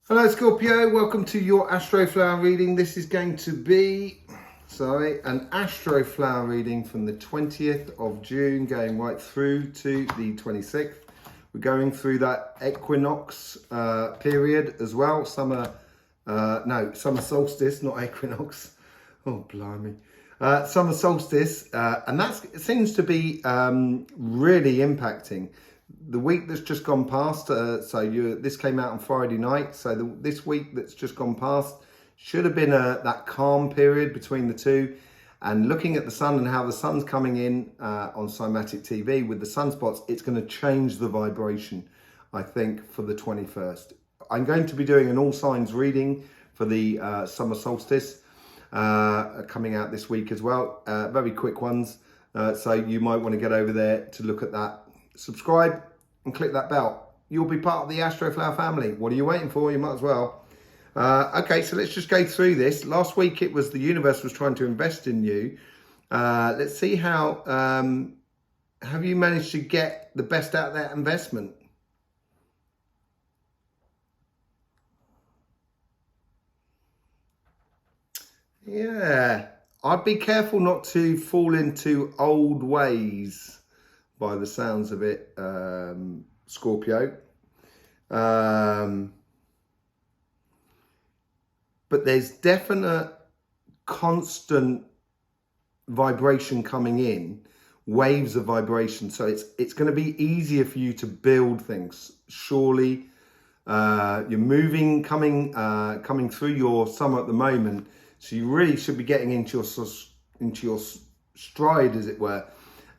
Hello Scorpio, welcome to your Astroflower reading. This is going to be, an Astroflower reading from the 20th of June going right through to the 26th. We're going through that equinox period as well. Summer solstice, not equinox. Oh, blimey. Summer solstice, and that seems to be really impacting. The week that's just gone past, this came out on Friday night, so this week that's just gone past should have been that calm period between the two. And looking at the sun and how the sun's coming in on Cymatic TV with the sunspots, it's going to change the vibration, I think, for the 21st. I'm going to be doing an all signs reading for the summer solstice coming out this week as well. Very quick ones, so you might want to get over there to look at that. Subscribe and click that bell. You'll be part of the Astroflower family. What are you waiting for? You might as well. Okay, so let's just go through this. Last week it was the universe was trying to invest in you. Let's see how have you managed to get the best out of that investment? Yeah, I'd be careful not to fall into old ways by the sounds of it, Scorpio. But there's definite constant vibration coming in, waves of vibration. So it's going to be easier for you to build things. Surely, you're moving, coming through your summer at the moment. So you really should be getting into your stride, as it were.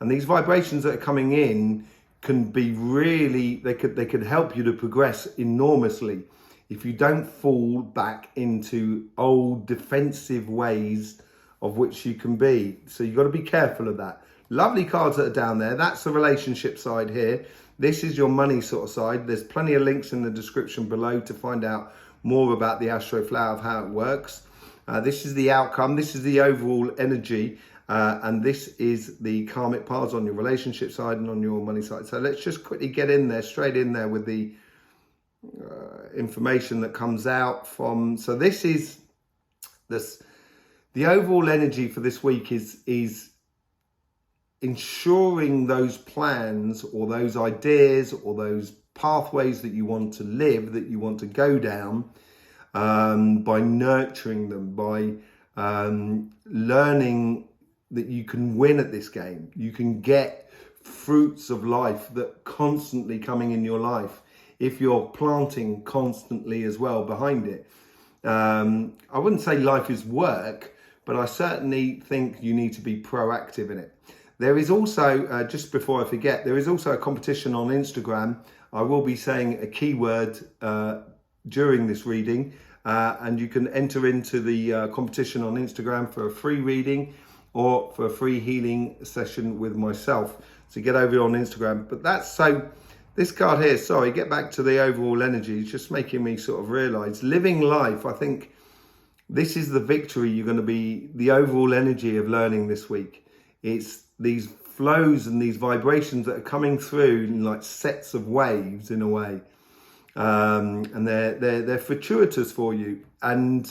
And these vibrations that are coming in can be really, they could help you to progress enormously if you don't fall back into old defensive ways of which you can be. So you've got to be careful of that. Lovely cards that are down there. That's the relationship side here. This is your money sort of side. There's plenty of links in the description below to find out more about the Astroflower, of how it works. This is the outcome. This is the overall energy. And this is the karmic paths on your relationship side and on your money side. So let's just quickly get in there, straight in there with the information that comes out from. So this is the overall energy for this week is ensuring those plans or those ideas or those pathways that you want to live, that you want to go down, by nurturing them, by learning that you can win at this game. You can get fruits of life that constantly coming in your life if you're planting constantly as well behind it. I wouldn't say life is work, but I certainly think you need to be proactive in it. There is also, just before I forget, there is also a competition on Instagram. I will be saying a keyword during this reading, and you can enter into the competition on Instagram for a free reading or for a free healing session with myself. So get over on Instagram. But that's so, this card here, sorry, get back to the overall energy. It's just making me sort of realize living life. I think this is the victory you're going to be, the overall energy of learning this week. It's these flows and these vibrations that are coming through in like sets of waves in a way. And they're fortuitous for you. And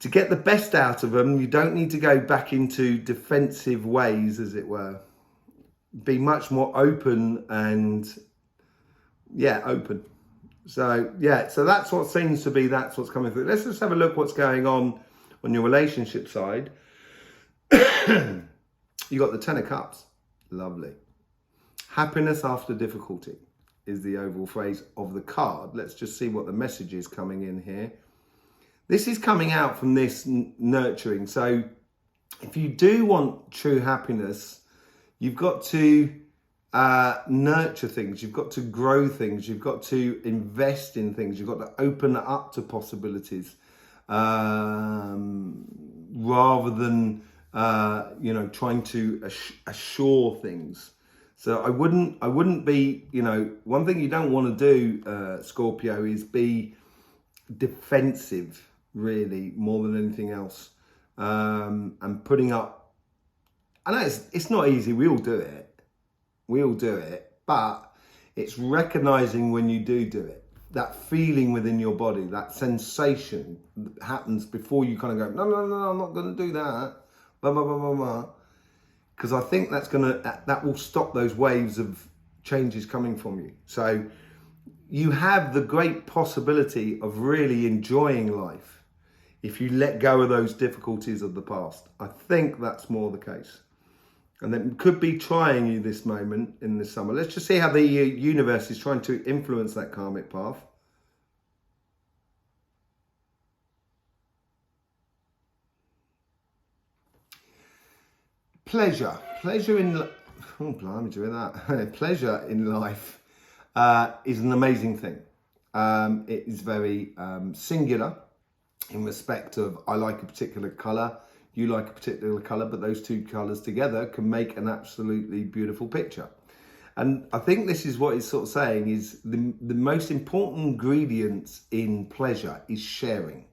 to get the best out of them, you don't need to go back into defensive ways, as it were. Be much more open and, open. So, so that's what seems to be, that's what's coming through. Let's just have a look what's going on your relationship side. You got the Ten of Cups. Lovely. Happiness after difficulty is the overall phrase of the card. Let's just see what the message is coming in here. This is coming out from this nurturing. So if you do want true happiness, you've got to nurture things. You've got to grow things. You've got to invest in things. You've got to open up to possibilities rather than, trying to assure things. So I wouldn't be, one thing you don't want to do, Scorpio, is be defensive, really, more than anything else. And putting up, I know it's not easy, we all do it, but it's recognizing when you do it. that feeling within your body, that sensation that happens before you kind of go, no, I'm not going to do that, blah, blah, blah, blah, blah. Because I think that will stop those waves of changes coming from you. So you have the great possibility of really enjoying life if you let go of those difficulties of the past. I think that's more the case. And that could be trying you this moment in the summer. Let's just see how the universe is trying to influence that karmic path. Pleasure in, oh blimey, doing that. Pleasure in life is an amazing thing. It is very singular in respect of, I like a particular colour, you like a particular colour, but those two colours together can make an absolutely beautiful picture. And I think this is what it's sort of saying is the most important ingredients in pleasure is sharing.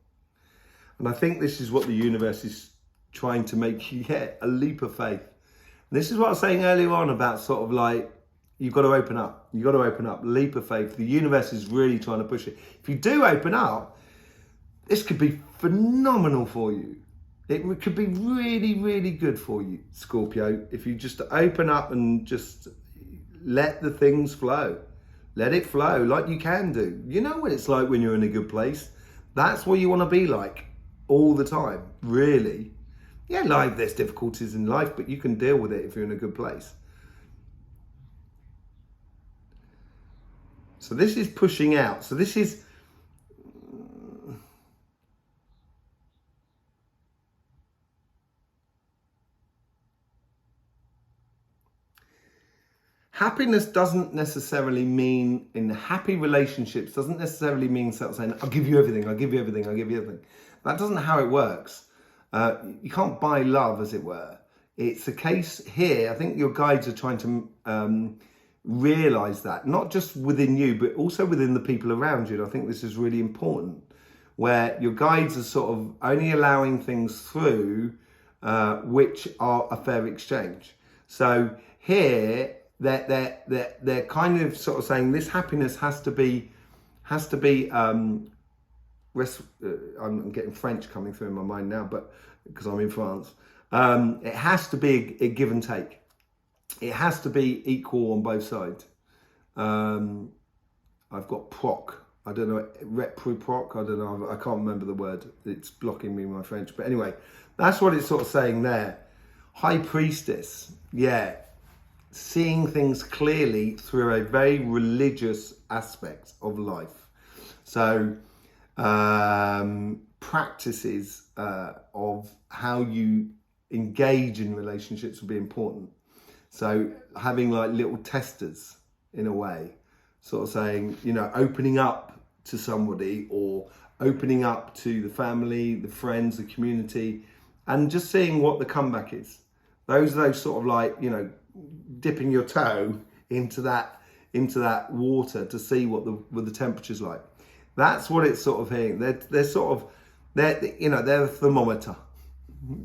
And I think this is what the universe is trying to make you get, a leap of faith. And this is what I was saying earlier on about sort of like, you've got to open up. You've got to open up, leap of faith. The universe is really trying to push it. If you do open up, this could be phenomenal for you. It could be really, really good for you, Scorpio, if you just open up and just let the things flow. Let it flow like you can do. You know what it's like when you're in a good place. That's what you want to be like all the time, really. Yeah, there's difficulties in life, but you can deal with it if you're in a good place. So this is pushing out. So this is... Happiness doesn't necessarily mean, in happy relationships, doesn't necessarily mean sort of saying, I'll give you everything, I'll give you everything, I'll give you everything. That doesn't how it works. You can't buy love, as it were. It's a case here, I think your guides are trying to realise that, not just within you, but also within the people around you. And I think this is really important, where your guides are sort of only allowing things through which are a fair exchange. So here, they're kind of sort of saying this happiness has to be I'm getting French coming through in my mind now, but because I'm in France, it has to be a give and take. It has to be equal on both sides. I've got proc, I don't know, reproproc, I don't know, I can't remember the word, it's blocking me my French, but anyway, that's what it's sort of saying there. High Priestess, yeah, seeing things clearly through a very religious aspect of life. So practices of how you engage in relationships will be important. So having like little testers in a way, sort of saying, you know, opening up to somebody or opening up to the family, the friends, the community, and just seeing what the comeback is. Those sort of like, you know, dipping your toe into that water to see what the temperature's like. That's what it's sort of here. They're you know, they're a thermometer.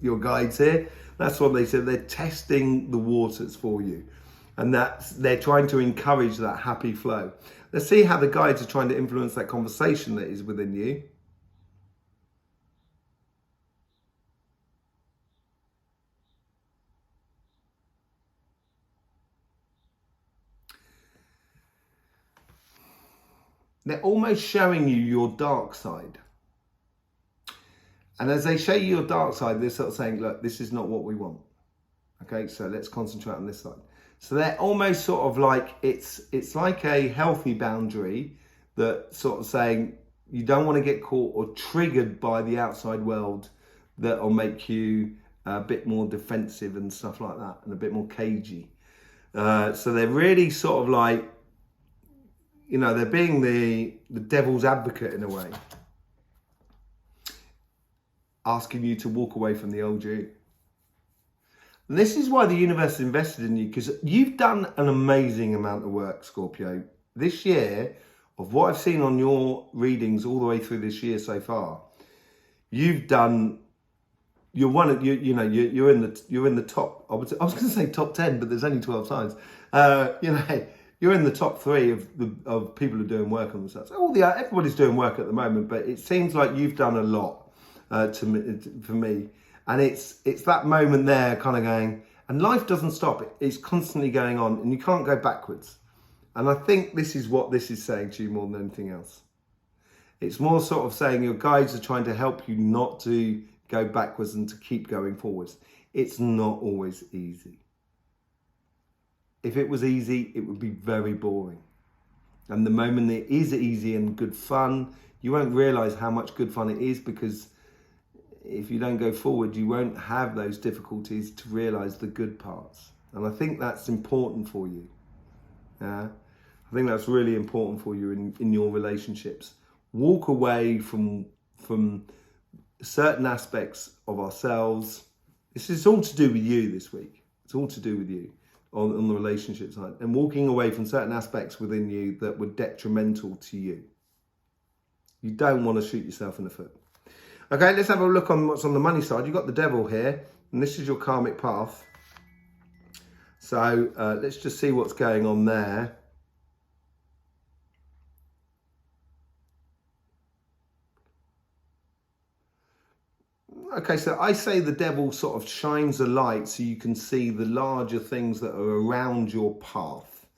Your guides here. That's what they said. They're testing the waters for you, and they're trying to encourage that happy flow. Let's see how the guides are trying to influence that conversation that is within you. They're almost showing you your dark side. And as they show you your dark side, they're sort of saying, look, this is not what we want. Okay, so let's concentrate on this side. So they're almost sort of like, it's like a healthy boundary that sort of saying, you don't want to get caught or triggered by the outside world that will make you a bit more defensive and stuff like that, and a bit more cagey. So they're really sort of like, you know, they're being the devil's advocate in a way, asking you to walk away from the old you. And this is why the universe invested in you, because you've done an amazing amount of work, Scorpio. This year, of what I've seen on your readings all the way through this year so far, you've done. You're one of you know you're in the top. I was going to say top 10, but there's only 12 signs. You know. you're in the top 3 of people who are doing work on themselves. Everybody's doing work at the moment, but it seems like you've done a lot for me. And it's that moment there kind of going, and life doesn't stop. It's constantly going on and you can't go backwards. And I think this is what this is saying to you more than anything else. It's more sort of saying your guides are trying to help you not to go backwards and to keep going forwards. It's not always easy. If it was easy, it would be very boring. And the moment it is easy and good fun, you won't realise how much good fun it is, because if you don't go forward, you won't have those difficulties to realise the good parts. And I think that's important for you. I think that's really important for you in your relationships. Walk away from certain aspects of ourselves. This is all to do with you this week. It's all to do with you on the relationship side, and walking away from certain aspects within you that were detrimental to you. You don't want to shoot yourself in the foot. Okay, let's have a look on what's on the money side. You've got the devil here, and this is your karmic path. So let's just see what's going on there. Okay, so I say the devil sort of shines a light so you can see the larger things that are around your path,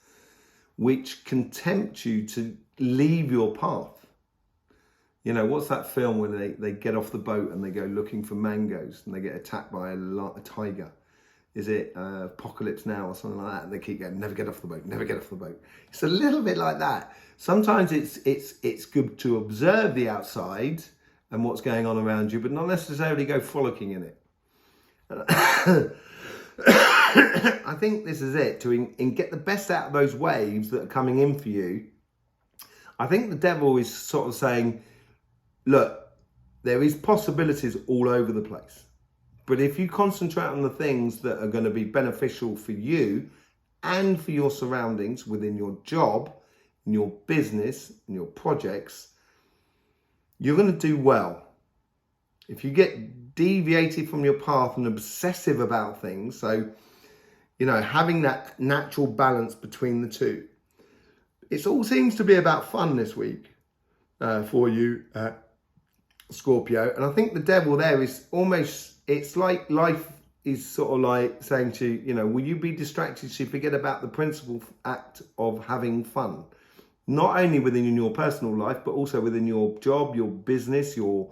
which can tempt you to leave your path. You know, what's that film where they get off the boat and they go looking for mangoes and they get attacked by a tiger? Is it Apocalypse Now or something like that? And they keep going, never get off the boat, never get off the boat. It's a little bit like that. Sometimes it's good to observe the outside and what's going on around you, but not necessarily go frolicking in it. I think this is it, to get the best out of those waves that are coming in for you. I think the devil is sort of saying, look, there is possibilities all over the place. But if you concentrate on the things that are going to be beneficial for you and for your surroundings within your job, in your business, in your projects, you're going to do well. If you get deviated from your path and obsessive about things, so, you know, having that natural balance between the two, it all seems to be about fun this week for you, Scorpio. And I think the devil there is almost, it's like life is sort of like saying to you, you know, will you be distracted so you forget about the principal act of having fun? Not only within your personal life, but also within your job, your business, your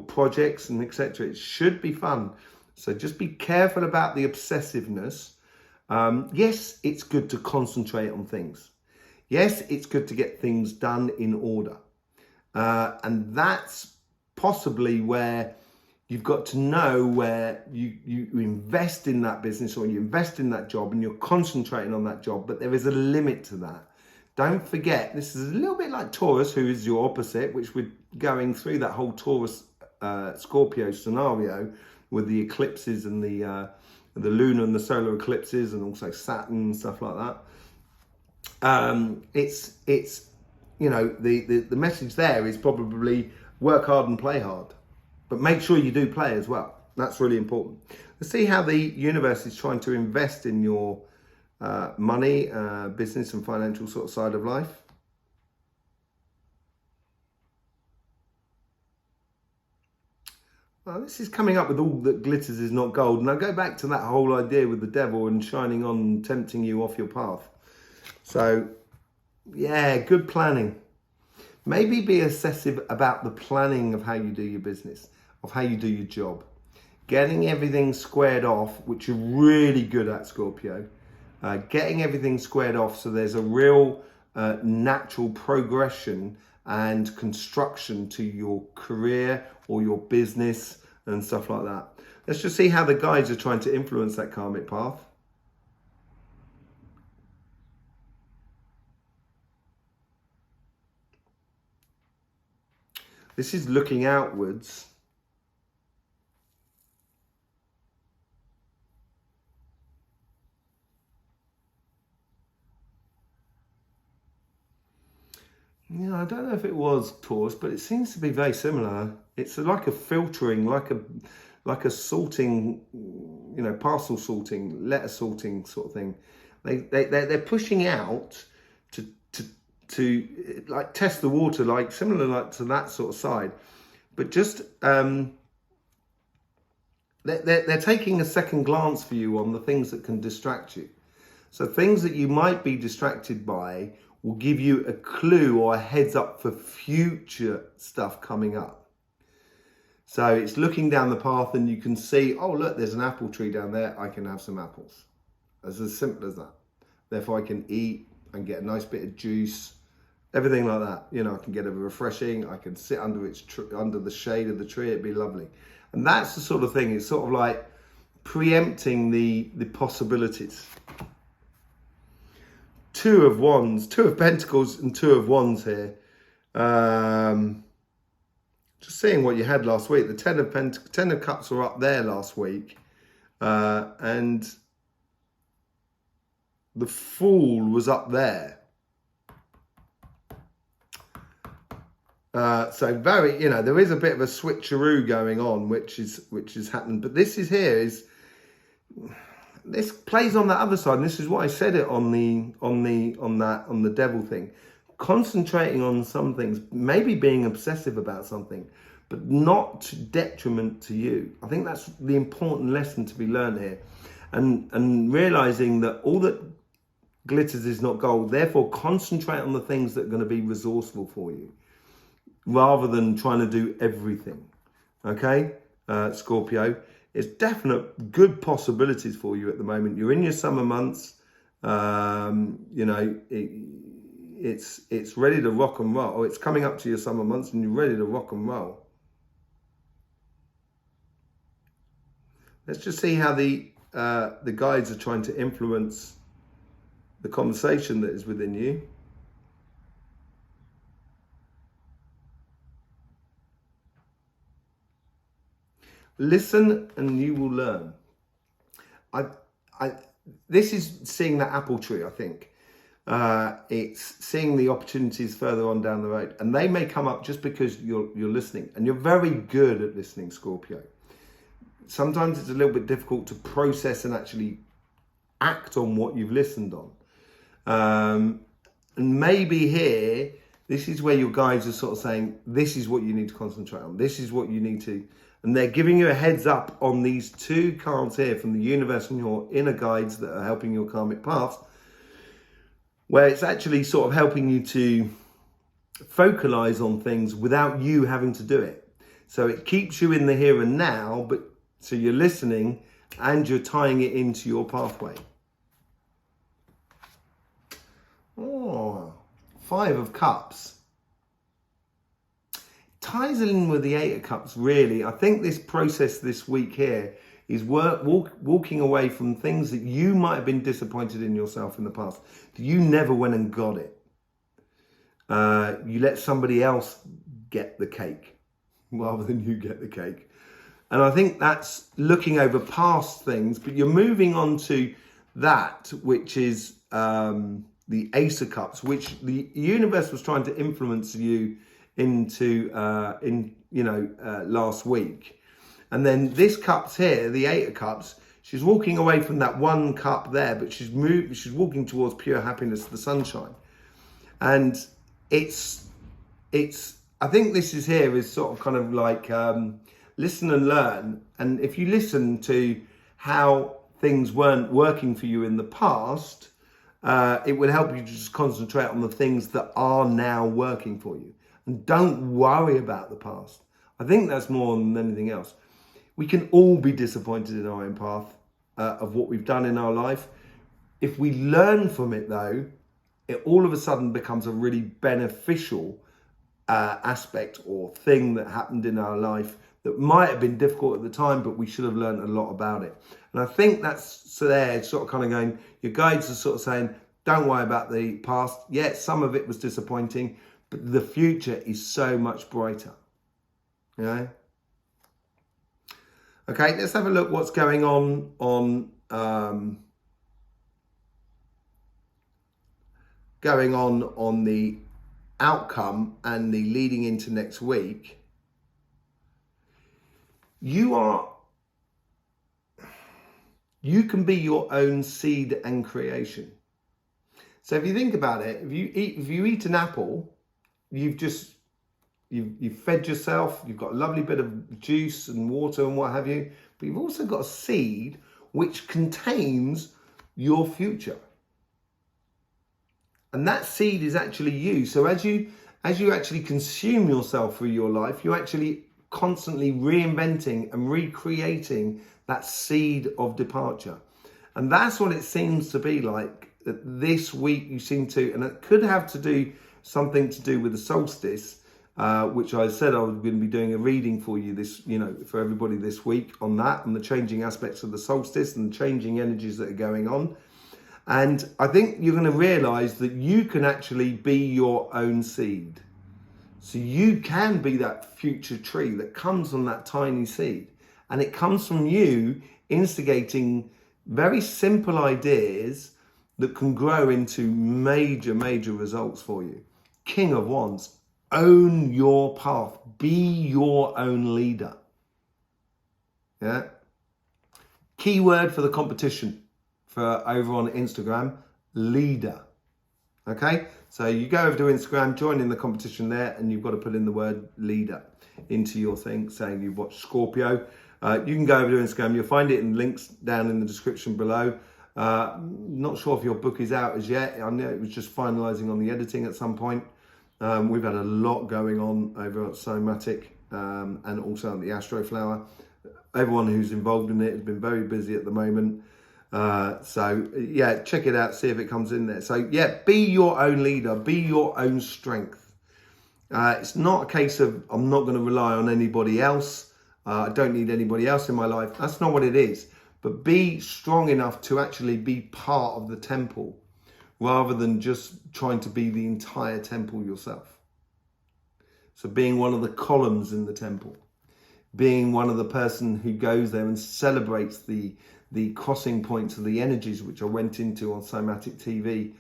projects, and etc. It should be fun. So just be careful about the obsessiveness. Yes, it's good to concentrate on things. Yes, it's good to get things done in order. And that's possibly where you've got to know where you invest in that business or you invest in that job and you're concentrating on that job, but there is a limit to that. Don't forget, this is a little bit like Taurus, who is your opposite, which we're going through that whole Taurus Scorpio scenario with the eclipses and the lunar and the solar eclipses, and also Saturn and stuff like that. It's you know, the message there is probably work hard and play hard, but make sure you do play as well. That's really important. Let's see how the universe is trying to invest in your money, business and financial sort of side of life. Well, this is coming up with all that glitters is not gold. And I go back to that whole idea with the devil and shining on and tempting you off your path. So, yeah, good planning. Maybe be obsessive about the planning of how you do your business, of how you do your job. Getting everything squared off, which you're really good at, Scorpio. Getting everything squared off so there's a real natural progression and construction to your career or your business and stuff like that. Let's just see how the guides are trying to influence that karmic path. This is looking outwards. Yeah, I don't know if it was Taurus, but it seems to be very similar. It's like a filtering, like a sorting, you know, parcel sorting, letter sorting sort of thing. They're pushing out like test the water, like similar like to that sort of side, but just they're taking a second glance for you on the things that can distract you. So things that you might be distracted by will give you a clue or a heads up for future stuff coming up. So it's looking down the path and you can see, oh look, there's an apple tree down there, I can have some apples. It's as simple as that. Therefore I can eat and get a nice bit of juice, everything like that. You know, I can get a refreshing, I can sit under under the shade of the tree, it'd be lovely. And that's the sort of thing, it's sort of like preempting the possibilities. Two of Wands, Two of Pentacles and Two of Wands here. Just seeing what you had last week. The Ten of Cups were up there last week. And the Fool was up there. So very, you know, there is a bit of a switcheroo going on, which is happening. But this is here is this plays on that other side, and this is why I said it on the devil thing. Concentrating on some things, maybe being obsessive about something, but not to detriment to you. I think that's the important lesson to be learned here, and realizing that all that glitters is not gold. Therefore, concentrate on the things that are going to be resourceful for you, rather than trying to do everything. Okay, Scorpio, it's definite good possibilities for you at the moment. You're in your summer months. You know, it's ready to rock and roll. It's coming up to your summer months and you're ready to rock and roll. Let's just see how the guides are trying to influence the conversation that is within you. Listen and you will learn. This is seeing that apple tree, I think. It's seeing the opportunities further on down the road. And they may come up just because you're listening. And you're very good at listening, Scorpio. Sometimes it's a little bit difficult to process and actually act on what you've listened on. And maybe here, this is where your guides are sort of saying, this is what you need to concentrate on. This is what you need to... And they're giving you a heads up on these two cards here from the universe and your inner guides that are helping your karmic paths, where it's actually sort of helping you to focalize on things without you having to do it. So it keeps you in the here and now, but so you're listening and you're tying it into your pathway. Oh, Five of Cups. Ties in with the Eight of Cups, really. I think this process this week here is walking away from things that you might have been disappointed in yourself in the past. You never went and got it. You let somebody else get the cake rather than you get the cake. And I think that's looking over past things, but you're moving on to that, which is the Ace of Cups, which the universe was trying to influence you into last week. And then this cup's here, the Eight of Cups, she's walking away from that one cup there, but she's walking towards pure happiness, the sunshine. And it's I think this is here is sort of kind of like listen and learn. And if you listen to how things weren't working for you in the past, it will help you to just concentrate on the things that are now working for you. And don't worry about the past. I think that's more than anything else. We can all be disappointed in our own path of what we've done in our life. If we learn from it, though, it all of a sudden becomes a really beneficial aspect or thing that happened in our life that might have been difficult at the time, but we should have learned a lot about it. And I think that's so there, sort of kind of going, your guides are sort of saying, don't worry about the past. Yeah, some of it was disappointing, but the future is so much brighter. You know? Okay, let's have a look what's going on the outcome and the leading into next week. You can be your own seed and creation. So if you think about it, if you eat an apple, you've fed yourself, you've got a lovely bit of juice and water and what have you, but you've also got a seed which contains your future. And that seed is actually you. So as you actually consume yourself through your life, you're actually constantly reinventing and recreating that seed of departure. And that's what it seems to be like this week. You seem to, and it could have something to do with the solstice, which I said I was going to be doing a reading for you for everybody this week on that, and the changing aspects of the solstice and the changing energies that are going on. And I think you're going to realize that you can actually be your own seed. So you can be that future tree that comes from that tiny seed. And it comes from you instigating very simple ideas that can grow into major, major results for you. King of Wands, own your path. Be your own leader. Yeah. Keyword for the competition for over on Instagram, leader. Okay, so you go over to Instagram, join in the competition there, and you've got to put in the word leader into your thing, saying you've watched Scorpio. You can go over to Instagram, you'll find it in links down in the description below. Not sure if your book is out as yet. I know it was just finalising on the editing at some point. We've had a lot going on over at Somatic and also at the Astroflower. Everyone who's involved in it has been very busy at the moment. So yeah, check it out, see if it comes in there. So yeah, be your own leader, be your own strength. It's not a case of I'm not going to rely on anybody else. I don't need anybody else in my life. That's not what it is. But be strong enough to actually be part of the temple rather than just trying to be the entire temple yourself. So being one of the columns in the temple, being one of the person who goes there and celebrates the crossing points of the energies, which I went into on Somatic TV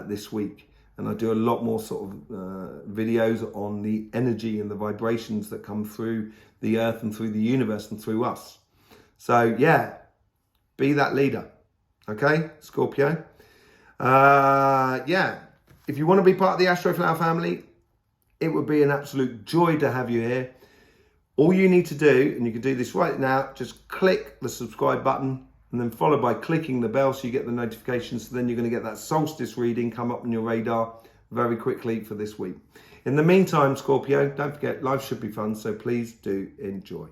this week. And I do a lot more sort of videos on the energy and the vibrations that come through the earth and through the universe and through us. So yeah, be that leader. Okay, Scorpio. Yeah, if you want to be part of the Astroflower family, it would be an absolute joy to have you here. All you need to do, and you can do this right now, just click the subscribe button and then followed by clicking the bell so you get the notifications. So then you're going to get that solstice reading come up on your radar very quickly for this week. In the meantime, Scorpio, don't forget, life should be fun, so please do enjoy.